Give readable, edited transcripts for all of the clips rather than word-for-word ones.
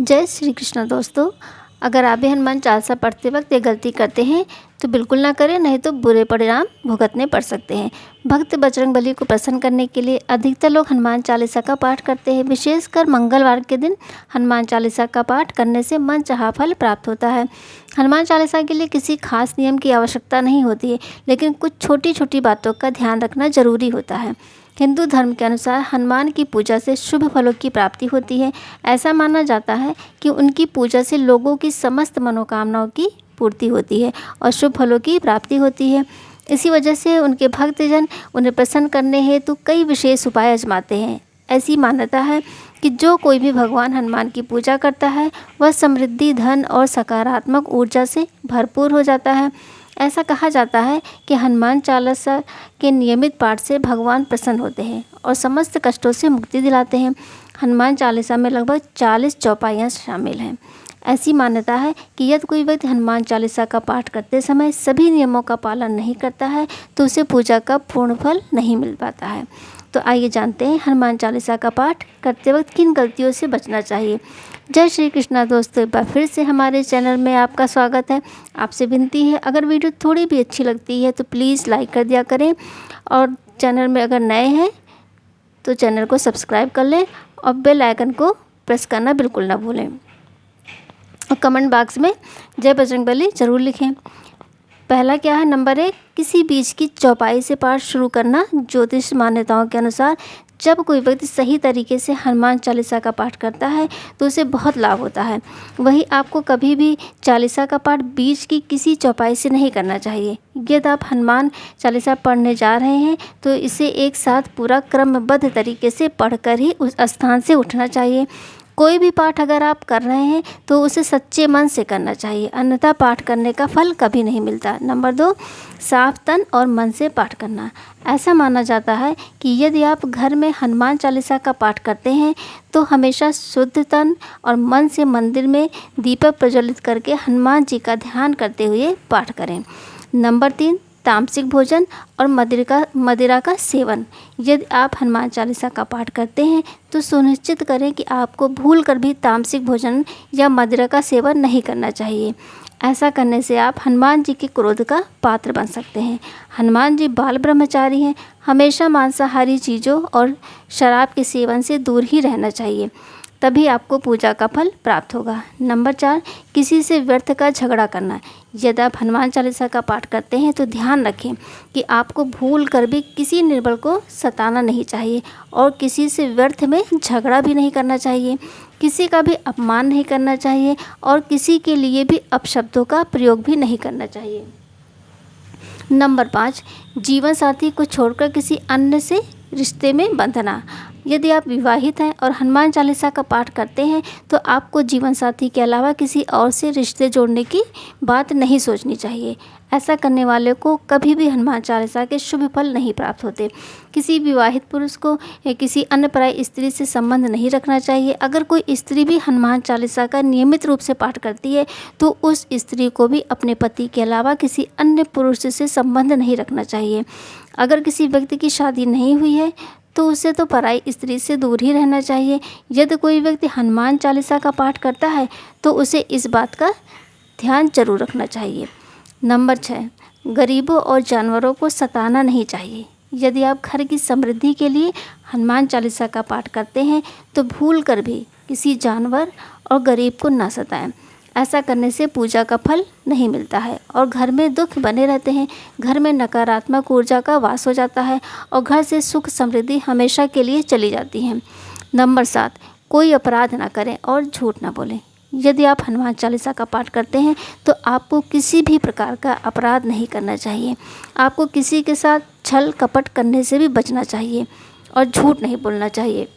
जय श्री कृष्ण दोस्तों। अगर आप भी हनुमान चालीसा पढ़ते वक्त ये गलती करते हैं तो बिल्कुल ना करें, नहीं तो बुरे परिणाम भुगतने पड़ सकते हैं। भक्त बजरंगबली को प्रसन्न करने के लिए अधिकतर लोग हनुमान चालीसा का पाठ करते हैं। विशेषकर मंगलवार के दिन हनुमान चालीसा का पाठ करने से मन चाहा फल प्राप्त होता है। हनुमान चालीसा के लिए किसी खास नियम की आवश्यकता नहीं होती है, लेकिन कुछ छोटी छोटी बातों का ध्यान रखना जरूरी होता है। हिंदू धर्म के अनुसार हनुमान की पूजा से शुभ फलों की प्राप्ति होती है। ऐसा माना जाता है कि उनकी पूजा से लोगों की समस्त मनोकामनाओं की पूर्ति होती है और शुभ फलों की प्राप्ति होती है। इसी वजह से उनके भक्तजन उन्हें प्रसन्न करने हेतु कई विशेष उपाय आजमाते हैं। ऐसी मान्यता है कि जो कोई भी भगवान हनुमान की पूजा करता है वह समृद्धि, धन और सकारात्मक ऊर्जा से भरपूर हो जाता है। ऐसा कहा जाता है कि हनुमान चालीसा के नियमित पाठ से भगवान प्रसन्न होते हैं और समस्त कष्टों से मुक्ति दिलाते हैं। हनुमान चालीसा में लगभग 40 चौपाइयाँ शामिल हैं। ऐसी मान्यता है कि यदि कोई व्यक्ति हनुमान चालीसा का पाठ करते समय सभी नियमों का पालन नहीं करता है तो उसे पूजा का पूर्ण फल नहीं मिल पाता है। तो आइए जानते हैं हनुमान चालीसा का पाठ करते वक्त किन गलतियों से बचना चाहिए। जय श्री कृष्णा दोस्तों, एक बार फिर से हमारे चैनल में आपका स्वागत है। आपसे विनती है, अगर वीडियो थोड़ी भी अच्छी लगती है तो प्लीज़ लाइक कर दिया करें और चैनल में अगर नए हैं तो चैनल को सब्सक्राइब कर लें और बेल आइकन को प्रेस करना बिल्कुल ना भूलें और कमेंट बॉक्स में जय बजरंगबली ज़रूर लिखें। पहला क्या है, नंबर 1, किसी बीज की चौपाई से पाठ शुरू करना। ज्योतिष मान्यताओं के अनुसार जब कोई व्यक्ति सही तरीके से हनुमान चालीसा का पाठ करता है तो उसे बहुत लाभ होता है। वहीं आपको कभी भी चालीसा का पाठ बीच की किसी चौपाई से नहीं करना चाहिए। यदि आप हनुमान चालीसा पढ़ने जा रहे हैं तो इसे एक साथ पूरा क्रमबद्ध तरीके से पढ़कर ही उस स्थान से उठना चाहिए। कोई भी पाठ अगर आप कर रहे हैं तो उसे सच्चे मन से करना चाहिए, अन्यथा पाठ करने का फल कभी नहीं मिलता। नंबर 2, साफ तन और मन से पाठ करना। ऐसा माना जाता है कि यदि आप घर में हनुमान चालीसा का पाठ करते हैं तो हमेशा शुद्ध तन और मन से मंदिर में दीपक प्रज्वलित करके हनुमान जी का ध्यान करते हुए पाठ करें। नंबर 3, तामसिक भोजन और मदिरा का सेवन। यदि आप हनुमान चालीसा का पाठ करते हैं तो सुनिश्चित करें कि आपको भूल कर भी तामसिक भोजन या मदिरा का सेवन नहीं करना चाहिए। ऐसा करने से आप हनुमान जी के क्रोध का पात्र बन सकते हैं। हनुमान जी बाल ब्रह्मचारी हैं, हमेशा मांसाहारी चीज़ों और शराब के सेवन से दूर ही रहना चाहिए, तभी आपको पूजा का फल प्राप्त होगा। नंबर 4, किसी से व्यर्थ का झगड़ा करना। यदि आप हनुमान चालीसा का पाठ करते हैं तो ध्यान रखें कि आपको भूल कर भी किसी निर्बल को सताना नहीं चाहिए और किसी से व्यर्थ में झगड़ा भी नहीं करना चाहिए। किसी का भी अपमान नहीं करना चाहिए और किसी के लिए भी अपशब्दों का प्रयोग भी नहीं करना चाहिए। नंबर 5, जीवन साथी को छोड़कर किसी अन्य से रिश्ते में बंधना। यदि आप विवाहित हैं और हनुमान चालीसा का पाठ करते हैं तो आपको जीवन साथी के अलावा किसी और से रिश्ते जोड़ने की बात नहीं सोचनी चाहिए। ऐसा करने वाले को कभी भी हनुमान चालीसा के शुभ फल नहीं प्राप्त होते। किसी विवाहित पुरुष को या किसी अन्य पराई स्त्री से संबंध नहीं रखना चाहिए। अगर कोई स्त्री भी हनुमान चालीसा का नियमित रूप से पाठ करती है तो उस स्त्री को भी अपने पति के अलावा किसी अन्य पुरुष से संबंध नहीं रखना चाहिए। अगर किसी व्यक्ति की शादी नहीं हुई है तो उसे तो पराई स्त्री से दूर ही रहना चाहिए। यदि कोई व्यक्ति हनुमान चालीसा का पाठ करता है तो उसे इस बात का ध्यान जरूर रखना चाहिए। नंबर 6, गरीबों और जानवरों को सताना नहीं चाहिए। यदि आप घर की समृद्धि के लिए हनुमान चालीसा का पाठ करते हैं तो भूल कर भी किसी जानवर और गरीब को ना सताएं। ऐसा करने से पूजा का फल नहीं मिलता है और घर में दुख बने रहते हैं। घर में नकारात्मक ऊर्जा का वास हो जाता है और घर से सुख समृद्धि हमेशा के लिए चली जाती है। नंबर 7, कोई अपराध ना करें और झूठ ना बोलें। यदि आप हनुमान चालीसा का पाठ करते हैं तो आपको किसी भी प्रकार का अपराध नहीं करना चाहिए। आपको किसी के साथ छल कपट करने से भी बचना चाहिए और झूठ नहीं बोलना चाहिए।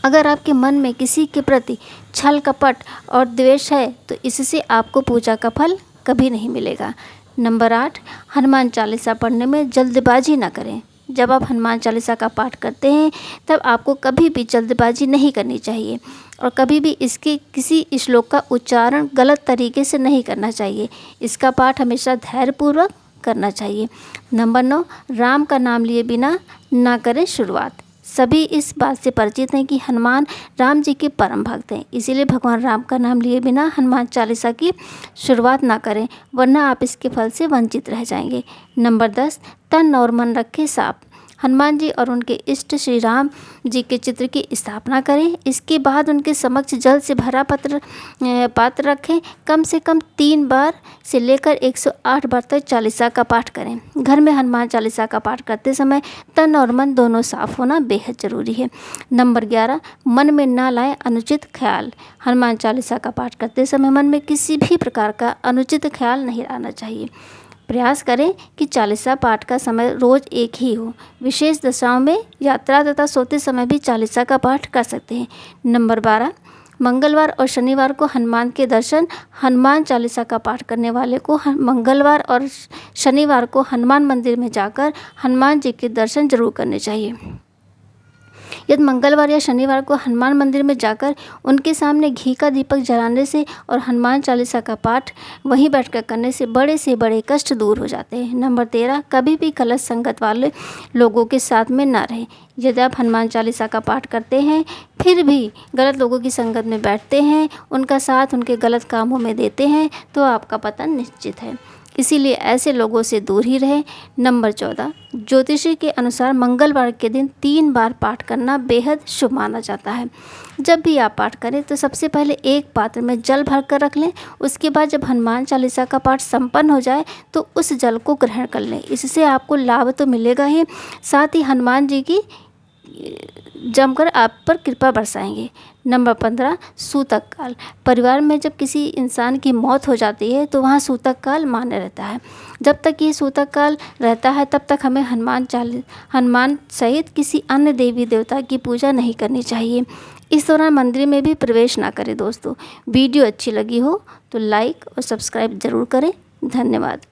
अगर आपके मन में किसी के प्रति छल कपट और द्वेष है तो इससे आपको पूजा का फल कभी नहीं मिलेगा। नंबर 8, हनुमान चालीसा पढ़ने में जल्दबाजी ना करें। जब आप हनुमान चालीसा का पाठ करते हैं तब आपको कभी भी जल्दबाजी नहीं करनी चाहिए और कभी भी इसके किसी श्लोक का उच्चारण गलत तरीके से नहीं करना चाहिए। इसका पाठ हमेशा धैर्यपूर्वक करना चाहिए। नंबर 9, राम का नाम लिए बिना ना करें शुरुआत। सभी इस बात से परिचित हैं कि हनुमान राम जी के परम भक्त हैं, इसीलिए भगवान राम का नाम लिए बिना हनुमान चालीसा की शुरुआत ना करें, वरना आप इसके फल से वंचित रह जाएंगे। नंबर 10, तन और मन रखे साफ। हनुमान जी और उनके इष्ट श्री राम जी के चित्र की स्थापना करें। इसके बाद उनके समक्ष जल से भरा पात्र रखें। कम से कम 3 बार से लेकर 108 बार तक चालीसा का पाठ करें। घर में हनुमान चालीसा का पाठ करते समय तन और मन दोनों साफ होना बेहद ज़रूरी है। नंबर 11, मन में ना लाएं अनुचित ख्याल। हनुमान चालीसा का पाठ करते समय मन में किसी भी प्रकार का अनुचित ख्याल नहीं आना चाहिए। प्रयास करें कि चालीसा पाठ का समय रोज़ एक ही हो। विशेष दशाओं में यात्रा तथा सोते समय भी चालीसा का पाठ कर सकते हैं। नंबर 12, मंगलवार और शनिवार को हनुमान के दर्शन। हनुमान चालीसा का पाठ करने वाले को मंगलवार और शनिवार को हनुमान मंदिर में जाकर हनुमान जी के दर्शन जरूर करने चाहिए। यदि मंगलवार या शनिवार को हनुमान मंदिर में जाकर उनके सामने घी का दीपक जलाने से और हनुमान चालीसा का पाठ वहीं बैठकर करने से बड़े कष्ट दूर हो जाते हैं। नंबर 13, कभी भी गलत संगत वाले लोगों के साथ में ना रहें। यदि आप हनुमान चालीसा का पाठ करते हैं फिर भी गलत लोगों की संगत में बैठते हैं, उनका साथ उनके गलत कामों में देते हैं, तो आपका पतन निश्चित है, इसीलिए ऐसे लोगों से दूर ही रहें। नंबर 14, ज्योतिषी के अनुसार मंगलवार के दिन 3 बार पाठ करना बेहद शुभ माना जाता है। जब भी आप पाठ करें तो सबसे पहले एक पात्र में जल भर कर रख लें। उसके बाद जब हनुमान चालीसा का पाठ संपन्न हो जाए तो उस जल को ग्रहण कर लें। इससे आपको लाभ तो मिलेगा ही, साथ ही हनुमान जी की जमकर आप पर कृपा बरसाएंगे। नंबर 15, सूतक काल। परिवार में जब किसी इंसान की मौत हो जाती है तो वहाँ सूतक काल मान्य रहता है। जब तक ये सूतक काल रहता है तब तक हमें हनुमान सहित किसी अन्य देवी देवता की पूजा नहीं करनी चाहिए। इस दौरान मंदिर में भी प्रवेश ना करें। दोस्तों, वीडियो अच्छी लगी हो तो लाइक और सब्सक्राइब ज़रूर करें। धन्यवाद।